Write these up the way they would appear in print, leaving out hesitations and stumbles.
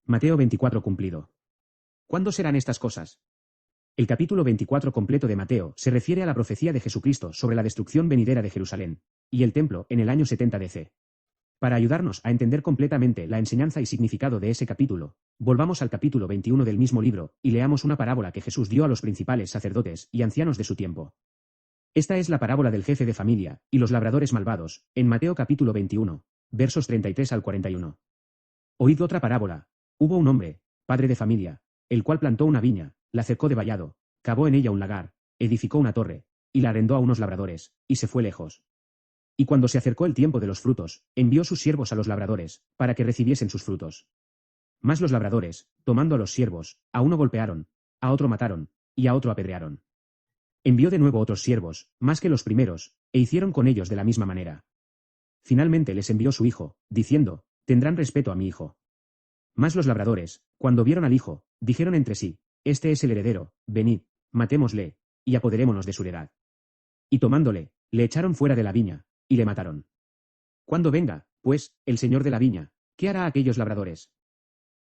Mateo 24 cumplido. ¿Cuándo serán estas cosas? El capítulo 24 completo de Mateo se refiere a la profecía de Jesucristo sobre la destrucción venidera de Jerusalén y el templo en el año 70 DC. Para ayudarnos a entender completamente la enseñanza y significado de ese capítulo, volvamos al capítulo 21 del mismo libro y leamos una parábola que Jesús dio a los principales sacerdotes y ancianos de su tiempo. Esta es la parábola del jefe de familia y los labradores malvados, en Mateo capítulo 21, versos 33 al 41. Oíd otra parábola. Hubo un hombre, padre de familia, el cual plantó una viña, la cercó de vallado, cavó en ella un lagar, edificó una torre, y la arrendó a unos labradores, y se fue lejos. Y cuando se acercó el tiempo de los frutos, envió sus siervos a los labradores, para que recibiesen sus frutos. Mas los labradores, tomando a los siervos, a uno golpearon, a otro mataron, y a otro apedrearon. Envió de nuevo otros siervos, más que los primeros, e hicieron con ellos de la misma manera. Finalmente les envió su hijo, diciendo, tendrán respeto a mi hijo. Mas los labradores, cuando vieron al hijo, dijeron entre sí, este es el heredero, venid, matémosle, y apoderémonos de su heredad. Y tomándole, le echaron fuera de la viña, y le mataron. Cuando venga, pues, el señor de la viña, ¿qué hará a aquellos labradores?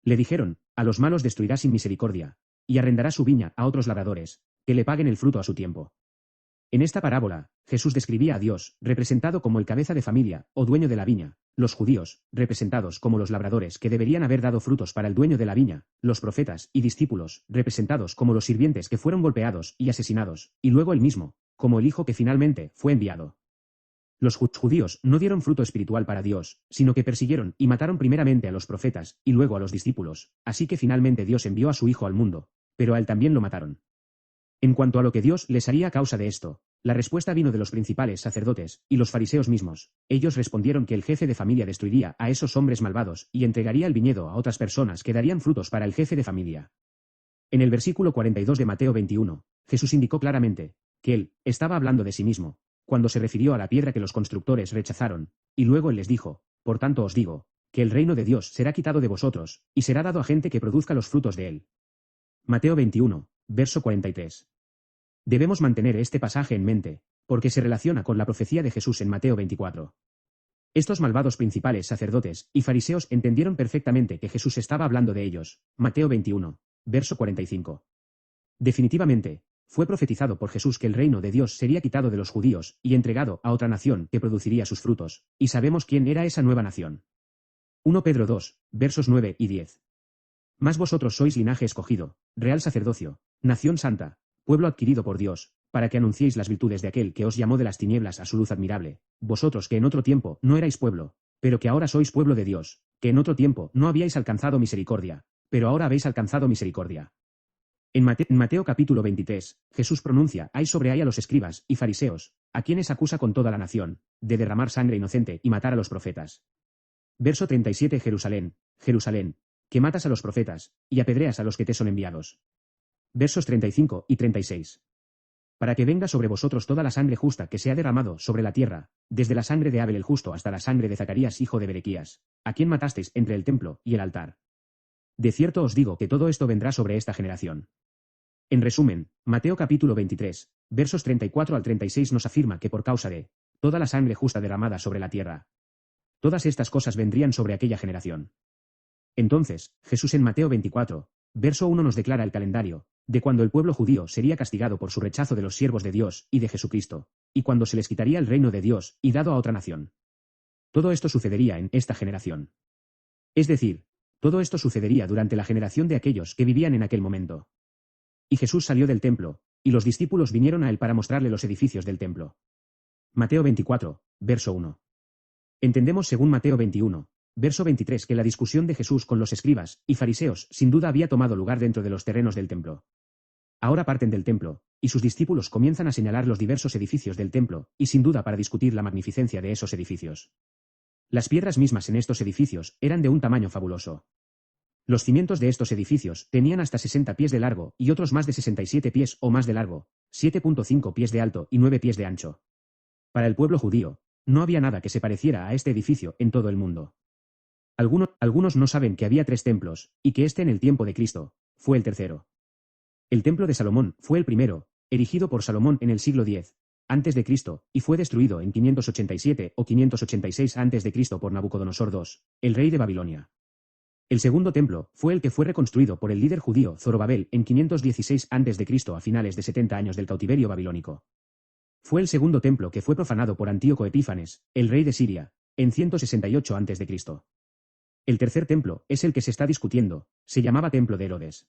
Le dijeron, a los malos destruirá sin misericordia, y arrendará su viña a otros labradores, que le paguen el fruto a su tiempo. En esta parábola, Jesús describía a Dios, representado como el cabeza de familia, o dueño de la viña, los judíos, representados como los labradores que deberían haber dado frutos para el dueño de la viña, los profetas y discípulos, representados como los sirvientes que fueron golpeados y asesinados, y luego él mismo, como el hijo que finalmente fue enviado. Los judíos no dieron fruto espiritual para Dios, sino que persiguieron y mataron primeramente a los profetas, y luego a los discípulos, así que finalmente Dios envió a su Hijo al mundo, pero a él también lo mataron. En cuanto a lo que Dios les haría a causa de esto, la respuesta vino de los principales sacerdotes y los fariseos mismos. Ellos respondieron que el jefe de familia destruiría a esos hombres malvados y entregaría el viñedo a otras personas que darían frutos para el jefe de familia. En el versículo 42 de Mateo 21, Jesús indicó claramente que él estaba hablando de sí mismo, cuando se refirió a la piedra que los constructores rechazaron, y luego él les dijo, por tanto os digo, que el reino de Dios será quitado de vosotros, y será dado a gente que produzca los frutos de él. Mateo 21, verso 43. Debemos mantener este pasaje en mente, porque se relaciona con la profecía de Jesús en Mateo 24. Estos malvados principales sacerdotes y fariseos entendieron perfectamente que Jesús estaba hablando de ellos. Mateo 21, verso 45. Definitivamente, fue profetizado por Jesús que el reino de Dios sería quitado de los judíos y entregado a otra nación que produciría sus frutos, y sabemos quién era esa nueva nación. 1 Pedro 2, versos 9 y 10. Mas vosotros sois linaje escogido, real sacerdocio, nación santa, pueblo adquirido por Dios, para que anunciéis las virtudes de aquel que os llamó de las tinieblas a su luz admirable, vosotros que en otro tiempo no erais pueblo, pero que ahora sois pueblo de Dios, que en otro tiempo no habíais alcanzado misericordia, pero ahora habéis alcanzado misericordia. En Mateo capítulo 23, Jesús pronuncia ay sobre ay a los escribas y fariseos, a quienes acusa con toda la nación, de derramar sangre inocente y matar a los profetas. Verso 37 Jerusalén, Jerusalén, que matas a los profetas, y apedreas a los que te son enviados. Versos 35 y 36. Para que venga sobre vosotros toda la sangre justa que se ha derramado sobre la tierra, desde la sangre de Abel el justo hasta la sangre de Zacarías hijo de Berequías, a quien matasteis entre el templo y el altar. De cierto os digo que todo esto vendrá sobre esta generación. En resumen, Mateo capítulo 23, versos 34 al 36 nos afirma que por causa de toda la sangre justa derramada sobre la tierra, todas estas cosas vendrían sobre aquella generación. Entonces, Jesús en Mateo 24, verso 1 nos declara el calendario, de cuando el pueblo judío sería castigado por su rechazo de los siervos de Dios y de Jesucristo, y cuando se les quitaría el reino de Dios y dado a otra nación. Todo esto sucedería en esta generación. Es decir, todo esto sucedería durante la generación de aquellos que vivían en aquel momento. Y Jesús salió del templo, y los discípulos vinieron a él para mostrarle los edificios del templo. Mateo 24, verso 1. Entendemos según Mateo 21, verso 23 que la discusión de Jesús con los escribas y fariseos sin duda había tomado lugar dentro de los terrenos del templo. Ahora parten del templo, y sus discípulos comienzan a señalar los diversos edificios del templo, y sin duda para discutir la magnificencia de esos edificios. Las piedras mismas en estos edificios eran de un tamaño fabuloso. Los cimientos de estos edificios tenían hasta 60 pies de largo y otros más de 67 pies o más de largo, 7.5 pies de alto y 9 pies de ancho. Para el pueblo judío, no había nada que se pareciera a este edificio en todo el mundo. Algunos no saben que había 3 templos, y que en el tiempo de Cristo, fue el tercero. El templo de Salomón fue el primero, erigido por Salomón en el siglo X antes de Cristo, y fue destruido en 587 o 586 antes de Cristo por Nabucodonosor II, el rey de Babilonia. El segundo templo fue el que fue reconstruido por el líder judío Zorobabel en 516 a.C. a finales de 70 años del cautiverio babilónico. Fue el segundo templo que fue profanado por Antíoco Epífanes, el rey de Siria, en 168 a.C. El tercer templo es el que se está discutiendo, se llamaba Templo de Herodes.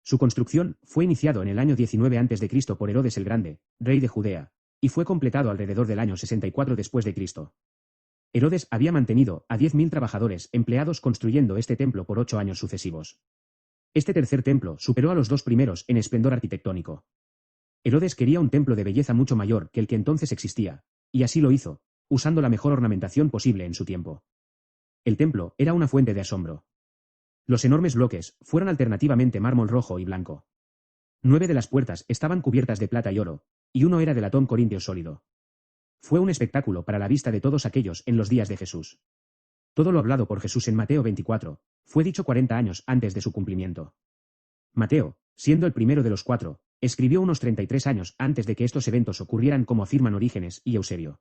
Su construcción fue iniciado en el año 19 a.C. por Herodes el Grande, rey de Judea, y fue completado alrededor del año 64 después de Cristo. Herodes había mantenido a 10.000 trabajadores empleados construyendo este templo por 8 años sucesivos. Este tercer templo superó a los dos primeros en esplendor arquitectónico. Herodes quería un templo de belleza mucho mayor que el que entonces existía, y así lo hizo, usando la mejor ornamentación posible en su tiempo. El templo era una fuente de asombro. Los enormes bloques fueron alternativamente mármol rojo y blanco. 9 de las puertas estaban cubiertas de plata y oro, y uno era de latón corintio sólido. Fue un espectáculo para la vista de todos aquellos en los días de Jesús. Todo lo hablado por Jesús en Mateo 24, fue dicho 40 años antes de su cumplimiento. Mateo, siendo el primero de los 4, escribió unos 33 años antes de que estos eventos ocurrieran, como afirman Orígenes y Eusebio.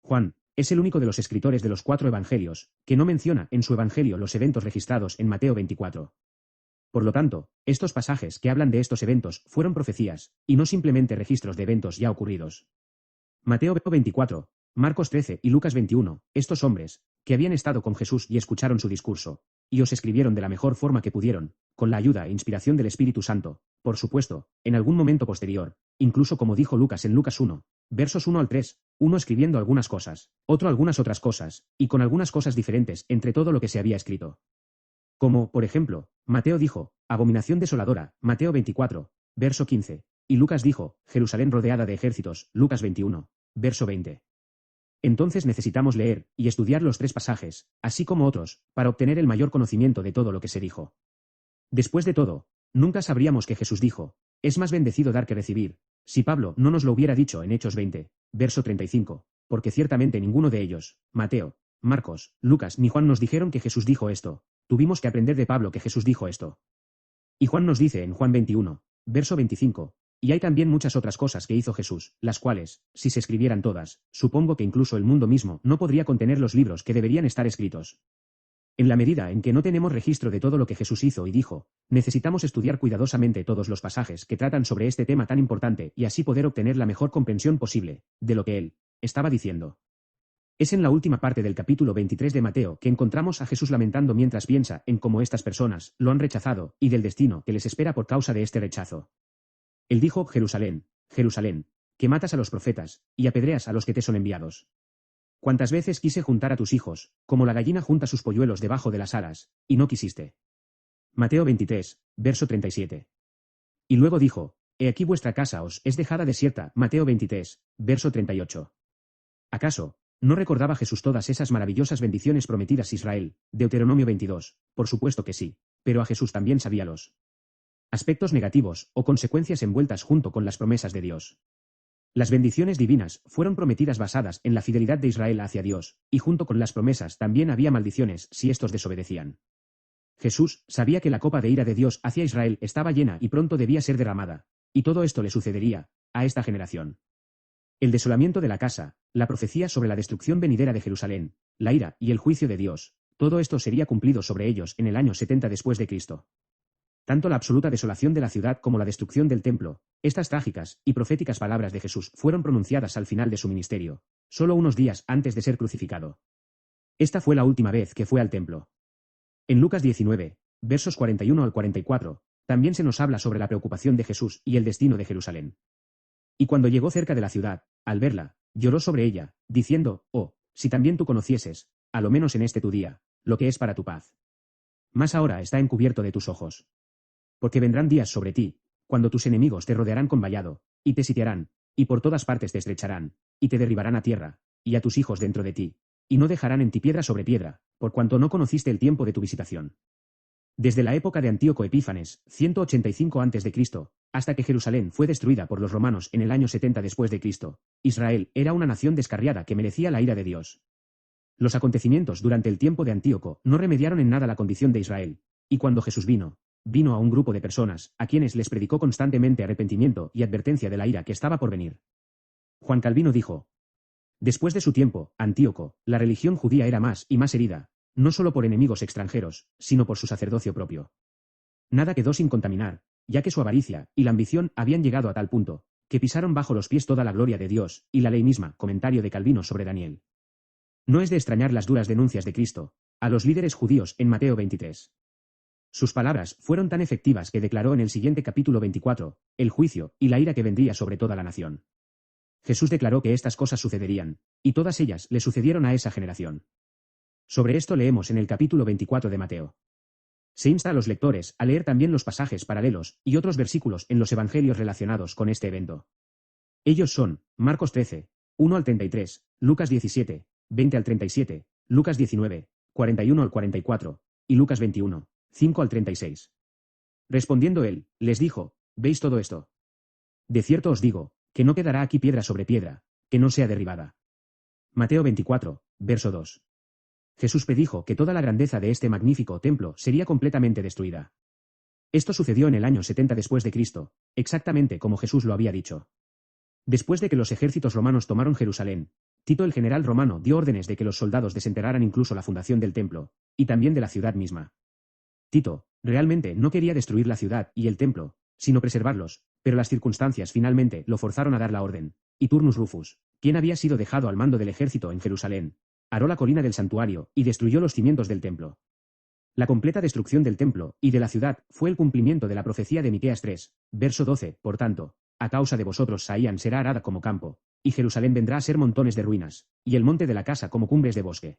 Juan es el único de los escritores de los 4 evangelios que no menciona en su evangelio los eventos registrados en Mateo 24. Por lo tanto, estos pasajes que hablan de estos eventos fueron profecías, y no simplemente registros de eventos ya ocurridos. Mateo 24, Marcos 13 y Lucas 21, estos hombres, que habían estado con Jesús y escucharon su discurso, y os escribieron de la mejor forma que pudieron, con la ayuda e inspiración del Espíritu Santo, por supuesto, en algún momento posterior, incluso como dijo Lucas en Lucas 1, versos 1 al 3, uno escribiendo algunas cosas, otro algunas otras cosas, y con algunas cosas diferentes entre todo lo que se había escrito. Como, por ejemplo, Mateo dijo, abominación desoladora, Mateo 24, verso 15, y Lucas dijo, Jerusalén rodeada de ejércitos, Lucas 21, verso 20. Entonces necesitamos leer y estudiar los 3 pasajes, así como otros, para obtener el mayor conocimiento de todo lo que se dijo. Después de todo, nunca sabríamos que Jesús dijo, es más bendecido dar que recibir, si Pablo no nos lo hubiera dicho en Hechos 20, verso 35, porque ciertamente ninguno de ellos, Mateo, Marcos, Lucas ni Juan nos dijeron que Jesús dijo esto, tuvimos que aprender de Pablo que Jesús dijo esto. Y Juan nos dice en Juan 21, verso 25, y hay también muchas otras cosas que hizo Jesús, las cuales, si se escribieran todas, supongo que incluso el mundo mismo no podría contener los libros que deberían estar escritos. En la medida en que no tenemos registro de todo lo que Jesús hizo y dijo, necesitamos estudiar cuidadosamente todos los pasajes que tratan sobre este tema tan importante y así poder obtener la mejor comprensión posible de lo que él estaba diciendo. Es en la última parte del capítulo 23 de Mateo que encontramos a Jesús lamentando mientras piensa en cómo estas personas lo han rechazado y del destino que les espera por causa de este rechazo. Él dijo, Jerusalén, Jerusalén, que matas a los profetas, y apedreas a los que te son enviados. Cuántas veces quise juntar a tus hijos, como la gallina junta sus polluelos debajo de las alas, y no quisiste. Mateo 23, verso 37. Y luego dijo, he aquí vuestra casa os es dejada desierta, Mateo 23, verso 38. ¿Acaso no recordaba Jesús todas esas maravillosas bendiciones prometidas a Israel, Deuteronomio 22? Por supuesto que sí, pero a Jesús también sabía los aspectos negativos o consecuencias envueltas junto con las promesas de Dios. Las bendiciones divinas fueron prometidas basadas en la fidelidad de Israel hacia Dios, y junto con las promesas también había maldiciones si estos desobedecían. Jesús sabía que la copa de ira de Dios hacia Israel estaba llena y pronto debía ser derramada, y todo esto le sucedería a esta generación. El desolamiento de la casa, la profecía sobre la destrucción venidera de Jerusalén, la ira y el juicio de Dios, todo esto sería cumplido sobre ellos en el año 70 después de Cristo. Tanto la absoluta desolación de la ciudad como la destrucción del templo, estas trágicas y proféticas palabras de Jesús fueron pronunciadas al final de su ministerio, solo unos días antes de ser crucificado. Esta fue la última vez que fue al templo. En Lucas 19, versos 41 al 44, también se nos habla sobre la preocupación de Jesús y el destino de Jerusalén. Y cuando llegó cerca de la ciudad, al verla, lloró sobre ella, diciendo, oh, si también tú conocieses, a lo menos en este tu día, lo que es para tu paz. Mas ahora está encubierto de tus ojos. Porque vendrán días sobre ti, cuando tus enemigos te rodearán con vallado, y te sitiarán, y por todas partes te estrecharán, y te derribarán a tierra, y a tus hijos dentro de ti, y no dejarán en ti piedra sobre piedra, por cuanto no conociste el tiempo de tu visitación. Desde la época de Antíoco Epífanes, 185 a.C., hasta que Jerusalén fue destruida por los romanos en el año 70 después de Cristo, Israel era una nación descarriada que merecía la ira de Dios. Los acontecimientos durante el tiempo de Antíoco no remediaron en nada la condición de Israel, y cuando Jesús vino a un grupo de personas, a quienes les predicó constantemente arrepentimiento y advertencia de la ira que estaba por venir. Juan Calvino dijo: después de su tiempo, Antíoco, la religión judía era más y más herida, no solo por enemigos extranjeros, sino por su sacerdocio propio. Nada quedó sin contaminar, ya que su avaricia y la ambición habían llegado a tal punto, que pisaron bajo los pies toda la gloria de Dios, y la ley misma. Comentario de Calvino sobre Daniel. No es de extrañar las duras denuncias de Cristo a los líderes judíos en Mateo 23. Sus palabras fueron tan efectivas que declaró en el siguiente capítulo 24, el juicio y la ira que vendría sobre toda la nación. Jesús declaró que estas cosas sucederían, y todas ellas le sucedieron a esa generación. Sobre esto leemos en el capítulo 24 de Mateo. Se insta a los lectores a leer también los pasajes paralelos y otros versículos en los evangelios relacionados con este evento. Ellos son, Marcos 13, 1 al 33, Lucas 17, 20 al 37, Lucas 19, 41 al 44, y Lucas 21, 5 al 36. Respondiendo él, les dijo, ¿veis todo esto? De cierto os digo, que no quedará aquí piedra sobre piedra, que no sea derribada. Mateo 24, verso 2. Jesús predijo que toda la grandeza de este magnífico templo sería completamente destruida. Esto sucedió en el año 70 después de Cristo, exactamente como Jesús lo había dicho. Después de que los ejércitos romanos tomaron Jerusalén, Tito el general romano dio órdenes de que los soldados desenterraran incluso la fundación del templo, y también de la ciudad misma. Tito, realmente no quería destruir la ciudad y el templo, sino preservarlos, pero las circunstancias finalmente lo forzaron a dar la orden, y Turnus Rufus, quien había sido dejado al mando del ejército en Jerusalén, aró la colina del santuario y destruyó los cimientos del templo. La completa destrucción del templo y de la ciudad fue el cumplimiento de la profecía de Miqueas 3, verso 12, por tanto, a causa de vosotros Saían será arada como campo, y Jerusalén vendrá a ser montones de ruinas, y el monte de la casa como cumbres de bosque.